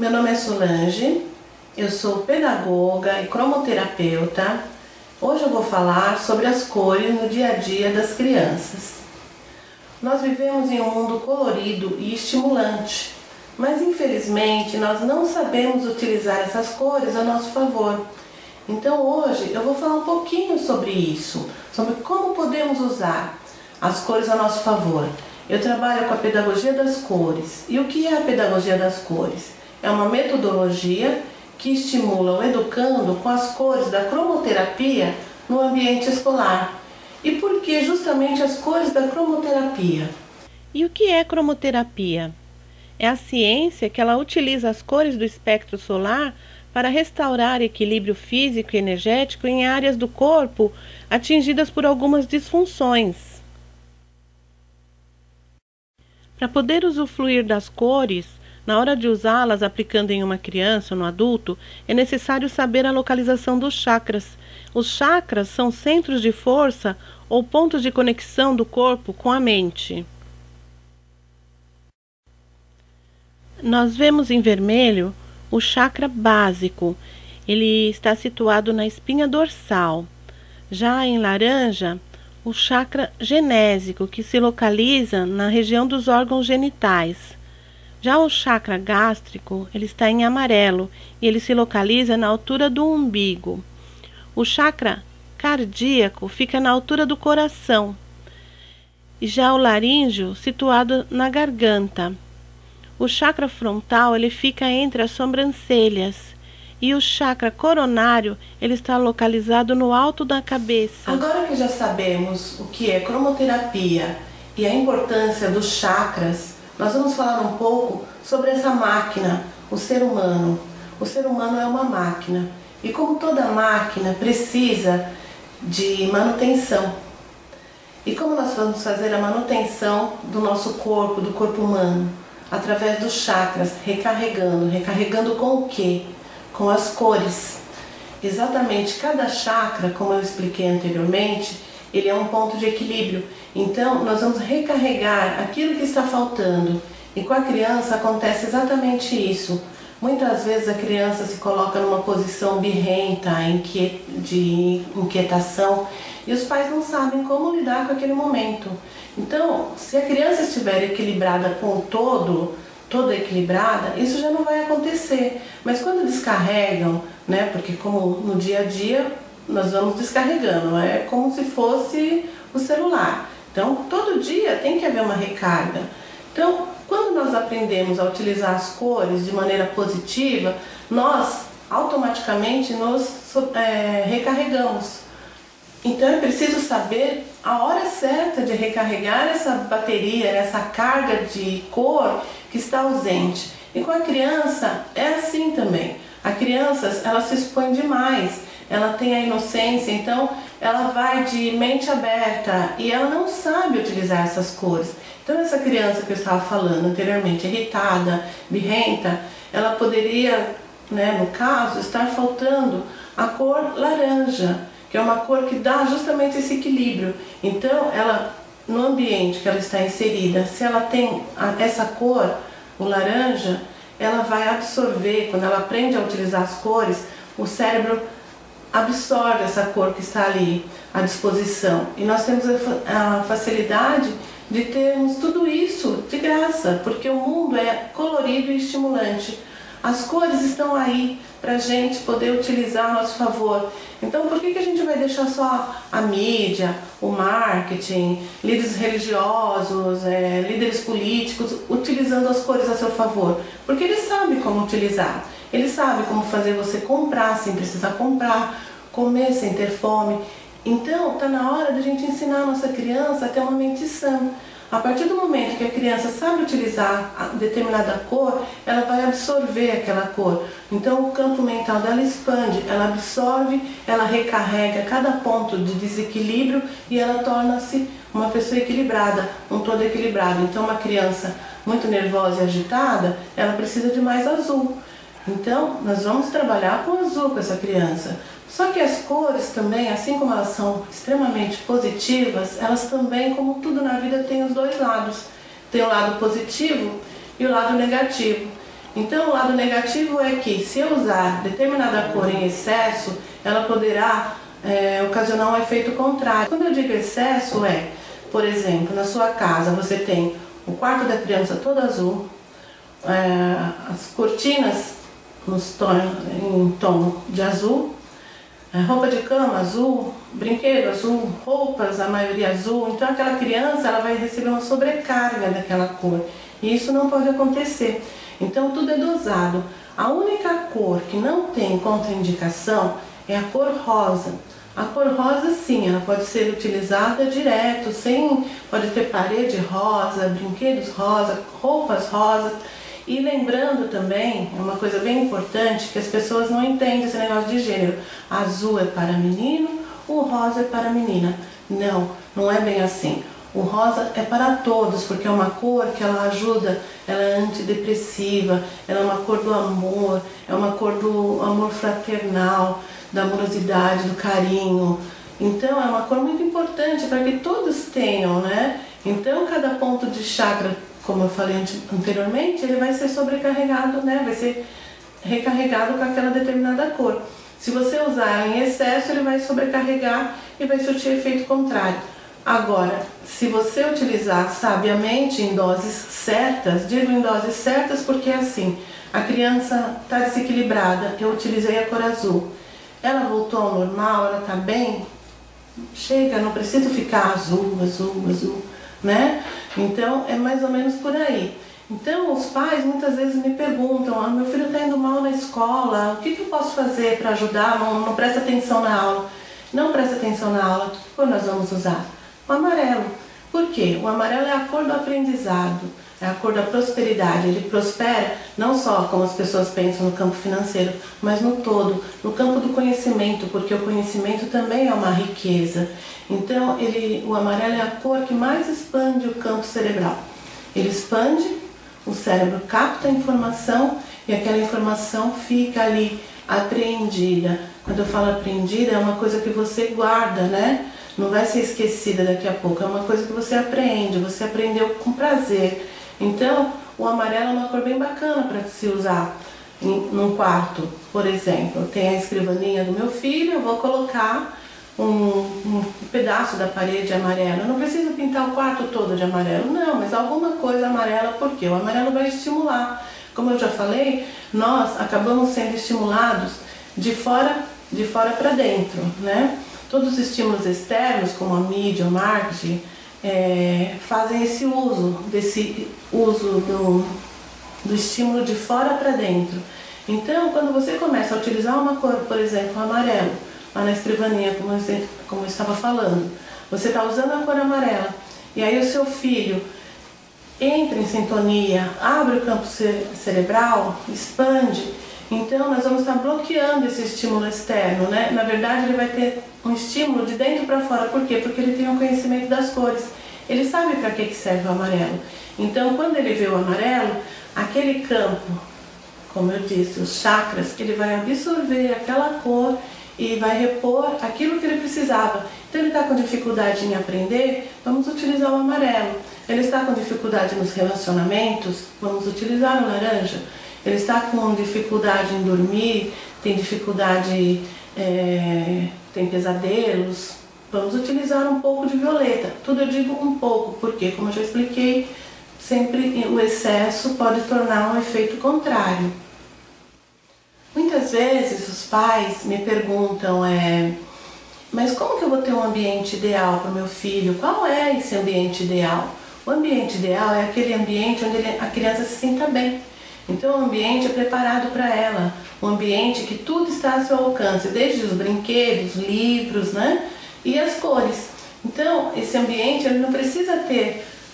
Meu nome é Solange, eu sou pedagoga e cromoterapeuta. Hoje eu vou falar sobre as cores no dia a dia das crianças. Nós vivemos em um mundo colorido e estimulante, mas infelizmente nós não sabemos utilizar essas cores a nosso favor. Então hoje eu vou falar um pouquinho sobre isso, sobre como podemos usar as cores a nosso favor. Eu trabalho com a pedagogia das cores. E o que é a pedagogia das cores? É uma metodologia que estimula o educando com as cores da cromoterapia no ambiente escolar. E por que justamente as cores da cromoterapia? E o que é cromoterapia? É a ciência que ela utiliza as cores do espectro solar para restaurar equilíbrio físico e energético em áreas do corpo atingidas por algumas disfunções. Para poder usufruir das cores, na hora de usá-las aplicando em uma criança ou no adulto, é necessário saber a localização dos chakras. Os chakras são centros de força ou pontos de conexão do corpo com a mente. Nós vemos em vermelho o chakra básico. Ele está situado na espinha dorsal. Já em laranja, o chakra genésico, que se localiza na região dos órgãos genitais. Já o chakra gástrico, ele está em amarelo e ele se localiza na altura do umbigo. O chakra cardíaco fica na altura do coração. E já o laríngeo, situado na garganta. O chakra frontal, ele fica entre as sobrancelhas. E o chakra coronário, ele está localizado no alto da cabeça. Agora que já sabemos o que é cromoterapia e a importância dos chakras, nós vamos falar um pouco sobre essa máquina, o ser humano. O ser humano é uma máquina e, como toda máquina, precisa de manutenção. E como nós vamos fazer a manutenção do nosso corpo, do corpo humano? Através dos chakras, recarregando. Recarregando com o quê? Com as cores. Exatamente, cada chakra, como eu expliquei anteriormente, ele é um ponto de equilíbrio. Então, nós vamos recarregar aquilo que está faltando. E com a criança acontece exatamente isso. Muitas vezes a criança se coloca numa posição birrenta, de inquietação, e os pais não sabem como lidar com aquele momento. Então, se a criança estiver equilibrada com o todo, toda equilibrada, isso já não vai acontecer. Mas quando descarregam, né, porque como no dia a dia nós vamos descarregando, é como se fosse o celular. Então, todo dia tem que haver uma recarga. Então, quando nós aprendemos a utilizar as cores de maneira positiva, nós automaticamente nos recarregamos. Então é preciso saber a hora certa de recarregar essa bateria, essa carga de cor que está ausente. E com a criança é assim também. A criança, ela se expõe demais, ela tem a inocência, então ela vai de mente aberta e ela não sabe utilizar essas cores. Então essa criança que eu estava falando anteriormente, irritada, birrenta, ela poderia, né, no caso, estar faltando a cor laranja, que é uma cor que dá justamente esse equilíbrio. Então, ela, no ambiente que ela está inserida, se ela tem essa cor, o laranja, ela vai absorver, quando ela aprende a utilizar as cores, o cérebro absorve essa cor que está ali à disposição. E nós temos a facilidade de termos tudo isso de graça, porque o mundo é colorido e estimulante. As cores estão aí para a gente poder utilizar a nosso favor. Então, por que a gente vai deixar só a mídia, o marketing, líderes religiosos, líderes políticos utilizando as cores a seu favor? Porque eles sabem como utilizar. Eles sabem como fazer você comprar sem precisar comprar, comer sem ter fome. Então, está na hora da gente ensinar a nossa criança a ter uma mente sã. A partir do momento que a criança sabe utilizar determinada cor, ela vai absorver aquela cor. Então o campo mental dela expande, ela absorve, ela recarrega cada ponto de desequilíbrio e ela torna-se uma pessoa equilibrada, um todo equilibrado. Então uma criança muito nervosa e agitada, ela precisa de mais azul. Então nós vamos trabalhar com azul com essa criança. Só que as cores também, assim como elas são extremamente positivas, elas também, como tudo na vida, têm os dois lados. Tem o lado positivo e o lado negativo. Então o lado negativo é que se eu usar determinada cor em excesso, ela poderá ocasionar um efeito contrário. Quando eu digo excesso por exemplo, na sua casa você tem o quarto da criança todo azul, as cortinas em tom de azul, roupa de cama azul, brinquedo azul, roupas, a maioria azul. Então aquela criança ela vai receber uma sobrecarga daquela cor e isso não pode acontecer. Então tudo é dosado. A única cor que não tem contraindicação é a cor rosa. A cor rosa sim, ela pode ser utilizada direto, pode ter parede rosa, brinquedos rosa, roupas rosas. E lembrando também, é uma coisa bem importante, que as pessoas não entendem esse negócio de gênero. Azul é para menino, o rosa é para menina. Não, não é bem assim. O rosa é para todos, porque é uma cor que ela ajuda, ela é antidepressiva, ela é uma cor do amor, é uma cor do amor fraternal, da amorosidade, do carinho. Então é uma cor muito importante para que todos tenham, né? Então cada ponto de chakra, como eu falei anteriormente, ele vai ser sobrecarregado, né? Vai ser recarregado com aquela determinada cor. Se você usar em excesso, ele vai sobrecarregar e vai surtir efeito contrário. Agora, se você utilizar sabiamente em doses certas, digo em doses certas porque é assim, a criança está desequilibrada, eu utilizei a cor azul, ela voltou ao normal, ela está bem, chega, não precisa ficar azul, azul, azul, né? Então é mais ou menos por aí. Então os pais muitas vezes me perguntam, meu filho está indo mal na escola, o que eu posso fazer para ajudar? Não presta atenção na aula. Não presta atenção na aula, que cor nós vamos usar? O amarelo. Por quê? O amarelo é a cor do aprendizado, é a cor da prosperidade. Ele prospera não só como as pessoas pensam no campo financeiro, mas no todo, no campo do conhecimento, porque o conhecimento também é uma riqueza. Então o amarelo é a cor que mais expande o campo cerebral. Ele expande, o cérebro capta a informação e aquela informação fica ali apreendida. Quando eu falo apreendida, é uma coisa que você guarda, né? Não vai ser esquecida daqui a pouco, é uma coisa que você aprende, você aprendeu com prazer. Então, o amarelo é uma cor bem bacana para se usar num quarto. Por exemplo, tem a escrivaninha do meu filho, eu vou colocar um pedaço da parede amarela. Eu não preciso pintar o quarto todo de amarelo, não, mas alguma coisa amarela, porque o amarelo vai estimular. Como eu já falei, nós acabamos sendo estimulados de fora para dentro, né? Todos os estímulos externos, como a mídia, o marketing, fazem esse uso, do estímulo de fora para dentro. Então, quando você começa a utilizar uma cor, por exemplo, o amarelo, lá na escrivaninha, como eu estava falando, você está usando a cor amarela, e aí o seu filho entra em sintonia, abre o campo cerebral, expande. Então nós vamos estar bloqueando esse estímulo externo, né? Na verdade ele vai ter um estímulo de dentro para fora. Por quê? Porque ele tem um conhecimento das cores. Ele sabe para que serve o amarelo. Então quando ele vê o amarelo, aquele campo, como eu disse, os chakras, ele vai absorver aquela cor e vai repor aquilo que ele precisava. Então ele está com dificuldade em aprender, vamos utilizar o amarelo. Ele está com dificuldade nos relacionamentos, vamos utilizar o laranja. Ele está com dificuldade em dormir, tem dificuldade, tem pesadelos, vamos utilizar um pouco de violeta. Tudo eu digo um pouco, porque, como eu já expliquei, sempre o excesso pode tornar um efeito contrário. Muitas vezes os pais me perguntam, mas como que eu vou ter um ambiente ideal para o meu filho? Qual é esse ambiente ideal? O ambiente ideal é aquele ambiente onde a criança se sinta bem. Então o ambiente é preparado para ela, um ambiente que tudo está ao seu alcance, desde os brinquedos, livros, né? E as cores. Então esse ambiente ele não precisa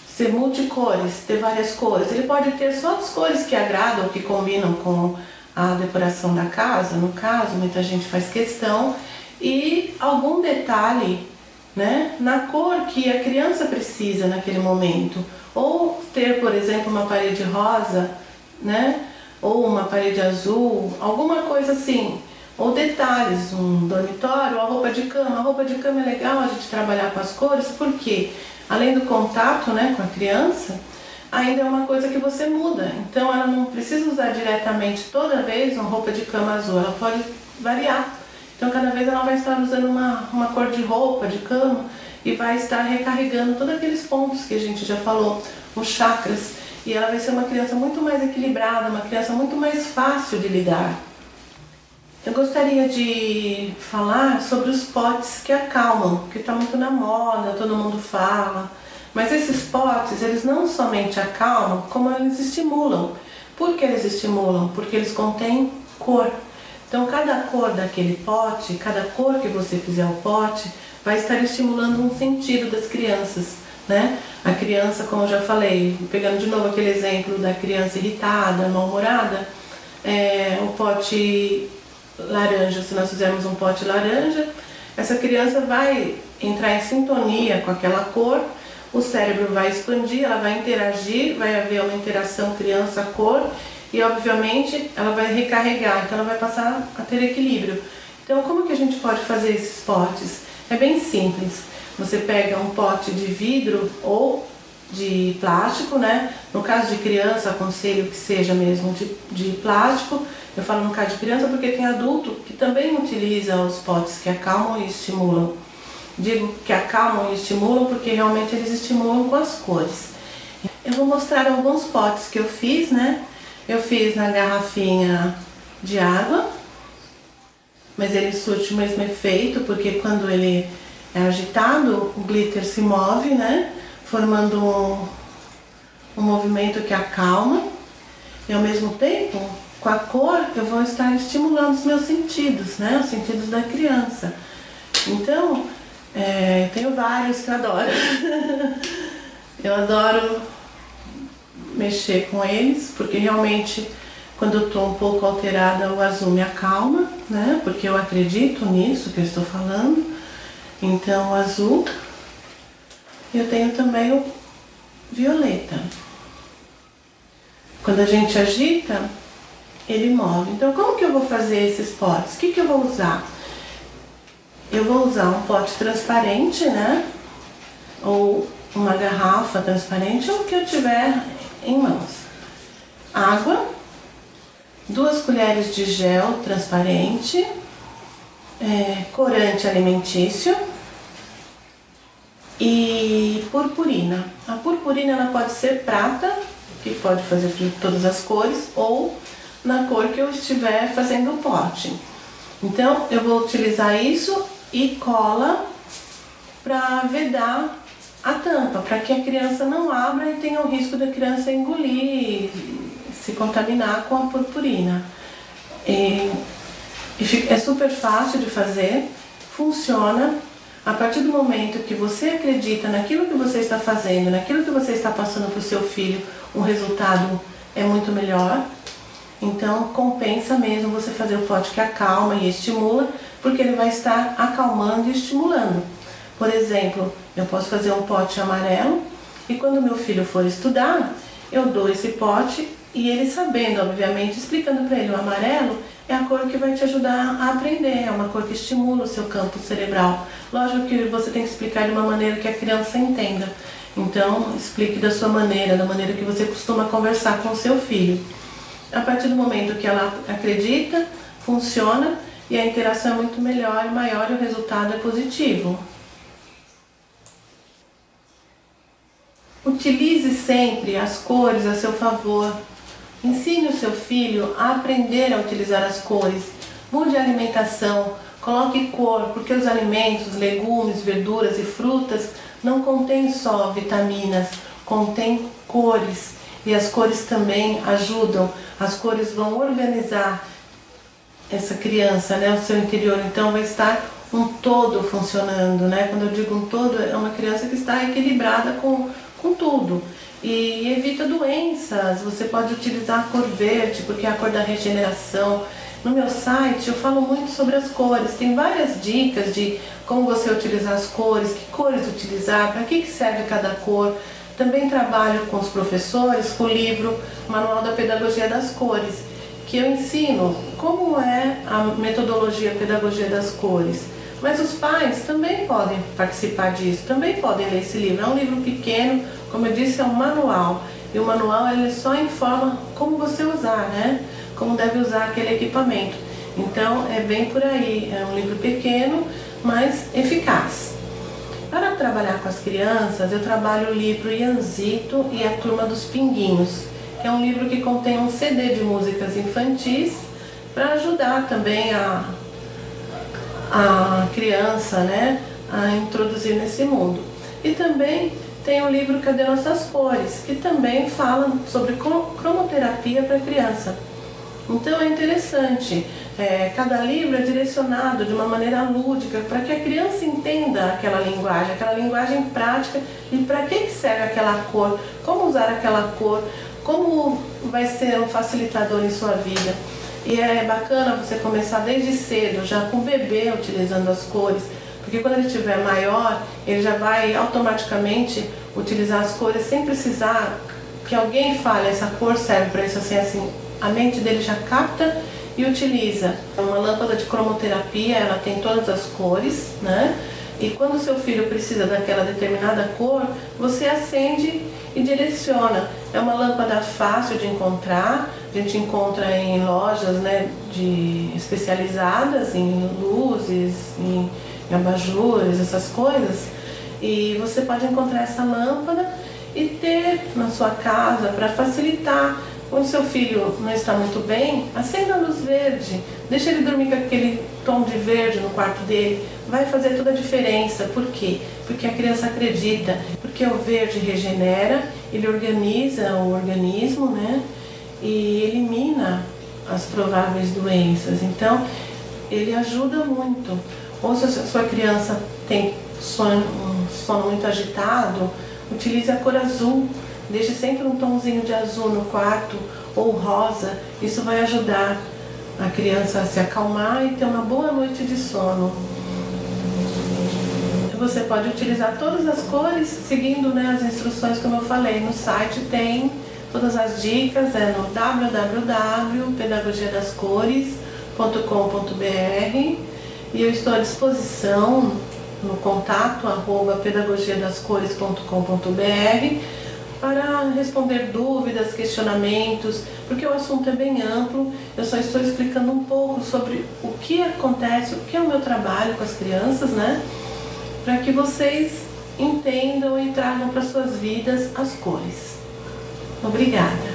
ser multicores, ter várias cores, ele pode ter só as cores que agradam, que combinam com a decoração da casa, no caso, muita gente faz questão, e algum detalhe, né, na cor que a criança precisa naquele momento. Ou ter, por exemplo, uma parede rosa, né? Ou uma parede azul, alguma coisa assim. Ou detalhes, um dormitório, a roupa de cama. A roupa de cama é legal a gente trabalhar com as cores, porque além do contato, né, com a criança, ainda é uma coisa que você muda. Então ela não precisa usar diretamente toda vez uma roupa de cama azul, ela pode variar. Então cada vez ela vai estar usando uma cor de roupa, de cama, e vai estar recarregando todos aqueles pontos que a gente já falou, os chakras. E ela vai ser uma criança muito mais equilibrada, uma criança muito mais fácil de lidar. Eu gostaria de falar sobre os potes que acalmam, que está muito na moda, todo mundo fala. Mas esses potes, eles não somente acalmam, como eles estimulam. Por que eles estimulam? Porque eles contêm cor. Então cada cor daquele pote, cada cor que você fizer o pote, vai estar estimulando um sentido das crianças, né? A criança, como eu já falei, pegando de novo aquele exemplo da criança irritada, mal-humorada, o pote laranja, se nós fizermos um pote laranja, essa criança vai entrar em sintonia com aquela cor, o cérebro vai expandir, ela vai interagir, vai haver uma interação criança-cor e obviamente ela vai recarregar, então ela vai passar a ter equilíbrio. Então como que a gente pode fazer esses potes? É bem simples, você pega um pote de vidro ou de plástico, né? No caso de criança, aconselho que seja mesmo de plástico. Eu falo no caso de criança porque tem adulto que também utiliza os potes que acalmam e estimulam. Digo que acalmam e estimulam porque realmente eles estimulam com as cores. Eu vou mostrar alguns potes que eu fiz, né? Eu fiz na garrafinha de água, mas ele surte o mesmo efeito porque quando ele é agitado, o glitter se move, né? Formando um movimento que acalma e ao mesmo tempo, com a cor, eu vou estar estimulando os meus sentidos, né? Os sentidos da criança. Então, tenho vários que eu adoro. Eu adoro mexer com eles, porque realmente quando eu estou um pouco alterada, o azul me acalma, né? Porque eu acredito nisso que eu estou falando. Então, o azul. Eu tenho também o violeta. Quando a gente agita, ele move. Então, como que eu vou fazer esses potes? O que eu vou usar? Eu vou usar um pote transparente, né? Ou uma garrafa transparente, ou o que eu tiver em mãos. Água, 2 colheres de gel transparente, corante alimentício e purpurina. A purpurina ela pode ser prata, que pode fazer de todas as cores, ou na cor que eu estiver fazendo o pote. Então eu vou utilizar isso e cola para vedar a tampa, para que a criança não abra e tenha o risco da criança engolir, se contaminar com a purpurina. É super fácil de fazer, funciona. A partir do momento que você acredita naquilo que você está fazendo, naquilo que você está passando para o seu filho, o resultado é muito melhor. Então compensa mesmo você fazer o pote que acalma e estimula, porque ele vai estar acalmando e estimulando. Por exemplo, eu posso fazer um pote amarelo e quando meu filho for estudar, eu dou esse pote e ele sabendo, obviamente, explicando para ele o amarelo é a cor que vai te ajudar a aprender, é uma cor que estimula o seu campo cerebral. Lógico que você tem que explicar de uma maneira que a criança entenda. Então, explique da sua maneira, da maneira que você costuma conversar com o seu filho. A partir do momento que ela acredita, funciona e a interação é muito melhor e maior e o resultado é positivo. Utilize sempre as cores a seu favor. Ensine o seu filho a aprender a utilizar as cores. Mude a alimentação, coloque cor, porque os alimentos, legumes, verduras e frutas não contêm só vitaminas, contêm cores. E as cores também ajudam, as cores vão organizar essa criança, né, o seu interior. Então vai estar um todo funcionando, né? Quando eu digo um todo, é uma criança que está equilibrada com tudo. E evita doenças, você pode utilizar a cor verde, porque é a cor da regeneração. No meu site eu falo muito sobre as cores, tem várias dicas de como você utilizar as cores, que cores utilizar, para que serve cada cor. Também trabalho com os professores, com o livro Manual da Pedagogia das Cores, que eu ensino como é a metodologia, a pedagogia das cores. Mas os pais também podem participar disso, também podem ler esse livro. É um livro pequeno, como eu disse, é um manual. E o manual ele só informa como você usar, né? Como deve usar aquele equipamento. Então é bem por aí, é um livro pequeno, mas eficaz. Para trabalhar com as crianças, eu trabalho o livro Ianzito e a Turma dos Pinguinhos, que é um livro que contém um CD de músicas infantis para ajudar também a criança, né, a introduzir nesse mundo. E também tem o livro Cadê Nossas Cores, que também fala sobre cromoterapia para criança. Então é interessante, cada livro é direcionado de uma maneira lúdica para que a criança entenda aquela linguagem prática e para que serve aquela cor, como usar aquela cor, como vai ser um facilitador em sua vida. E é bacana você começar desde cedo, já com o bebê utilizando as cores, porque quando ele estiver maior, ele já vai automaticamente utilizar as cores sem precisar que alguém fale, essa cor serve para isso, assim, a mente dele já capta e utiliza. É uma lâmpada de cromoterapia, ela tem todas as cores, né? E quando o seu filho precisa daquela determinada cor, você acende e direciona. É uma lâmpada fácil de encontrar, a gente encontra em lojas, né, especializadas em luzes, em abajures, essas coisas. E você pode encontrar essa lâmpada e ter na sua casa para facilitar. Quando seu filho não está muito bem, acenda a luz verde, deixa ele dormir com aquele tom de verde no quarto dele, vai fazer toda a diferença. Por quê? Porque a criança acredita, porque o verde regenera, ele organiza o organismo, né? E elimina as prováveis doenças. Então, ele ajuda muito. Ou se a sua criança tem um sono muito agitado, utilize a cor azul. Deixe sempre um tomzinho de azul no quarto ou rosa. Isso vai ajudar a criança a se acalmar e ter uma boa noite de sono. Você pode utilizar todas as cores seguindo, né, as instruções como eu falei. No site tem todas as dicas, no www.pedagogiadascores.com.br e eu estou à disposição no contato @pedagogiadascores.com.br para responder dúvidas, questionamentos, porque o assunto é bem amplo. Eu só estou explicando um pouco sobre o que acontece, o que é o meu trabalho com as crianças, né? Para que vocês entendam e tragam para suas vidas as cores. Obrigada!